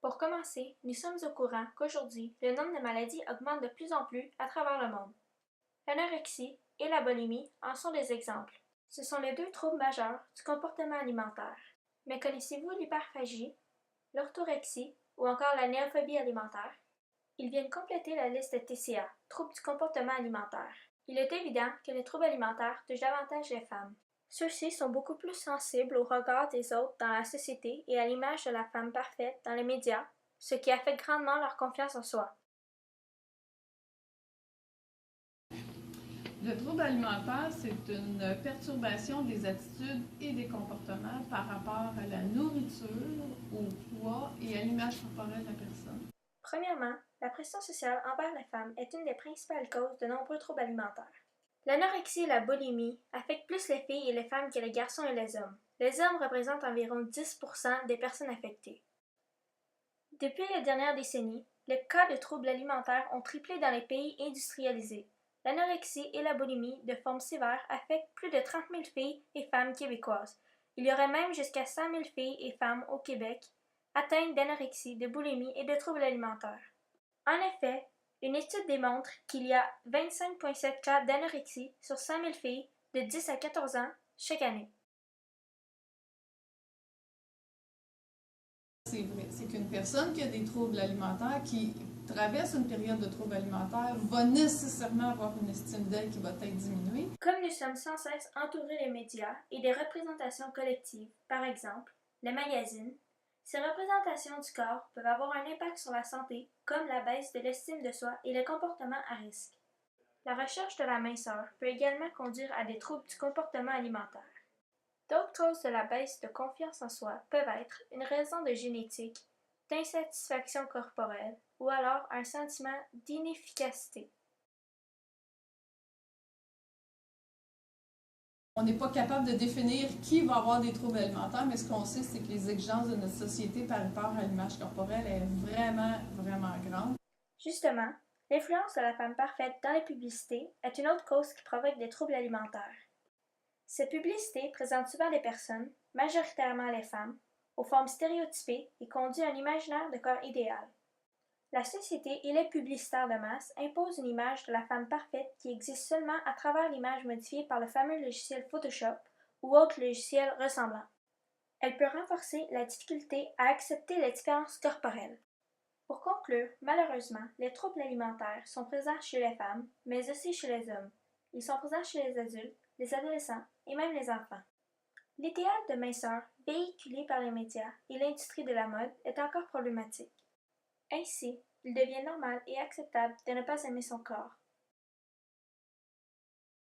Pour commencer, nous sommes au courant qu'aujourd'hui, le nombre de maladies augmente de plus en plus à travers le monde. L'anorexie et la boulimie en sont des exemples. Ce sont les deux troubles majeurs du comportement alimentaire. Mais connaissez-vous l'hyperphagie, l'orthorexie ou encore la néophobie alimentaire? Ils viennent compléter la liste des TCA, troubles du comportement alimentaire. Il est évident que les troubles alimentaires touchent davantage les femmes. Ceux-ci sont beaucoup plus sensibles au regard des autres dans la société et à l'image de la femme parfaite dans les médias, ce qui affecte grandement leur confiance en soi. Le trouble alimentaire, c'est une perturbation des attitudes et des comportements par rapport à la nourriture, au poids et à l'image corporelle de la personne. Premièrement, la pression sociale envers les femmes est une des principales causes de nombreux troubles alimentaires. L'anorexie et la boulimie affectent plus les filles et les femmes que les garçons et les hommes. Les hommes représentent environ 10% des personnes affectées. Depuis les dernières décennies, les cas de troubles alimentaires ont triplé dans les pays industrialisés. L'anorexie et la boulimie de forme sévère affectent plus de 30 000 filles et femmes québécoises. Il y aurait même jusqu'à 100 000 filles et femmes au Québec atteintes d'anorexie, de boulimie et de troubles alimentaires. En effet, une étude démontre qu'il y a 25,7 cas d'anorexie sur 100 000 filles de 10 à 14 ans chaque année. C'est vrai, c'est qu'une personne qui a des troubles alimentaires, qui traverse une période de troubles alimentaires, va nécessairement avoir une estime d'elle qui va être diminuée. Comme nous sommes sans cesse entourés des médias et des représentations collectives, par exemple les magazines, ces représentations du corps peuvent avoir un impact sur la santé, comme la baisse de l'estime de soi et le comportement à risque. La recherche de la minceur peut également conduire à des troubles du comportement alimentaire. D'autres causes de la baisse de confiance en soi peuvent être une raison de génétique, d'insatisfaction corporelle ou alors un sentiment d'inefficacité. On n'est pas capable de définir qui va avoir des troubles alimentaires, mais ce qu'on sait, c'est que les exigences de notre société par rapport à l'image corporelle est vraiment, vraiment grande. Justement, l'influence de la femme parfaite dans les publicités est une autre cause qui provoque des troubles alimentaires. Ces publicités présentent souvent des personnes, majoritairement les femmes, aux formes stéréotypées et conduisent à un imaginaire de corps idéal. La société et les publicitaires de masse imposent une image de la femme parfaite qui existe seulement à travers l'image modifiée par le fameux logiciel Photoshop ou autres logiciels ressemblants. Elle peut renforcer la difficulté à accepter les différences corporelles. Pour conclure, malheureusement, les troubles alimentaires sont présents chez les femmes, mais aussi chez les hommes. Ils sont présents chez les adultes, les adolescents et même les enfants. L'idéal de minceur véhiculé par les médias et l'industrie de la mode est encore problématique. Ainsi, il devient normal et acceptable de ne pas aimer son corps,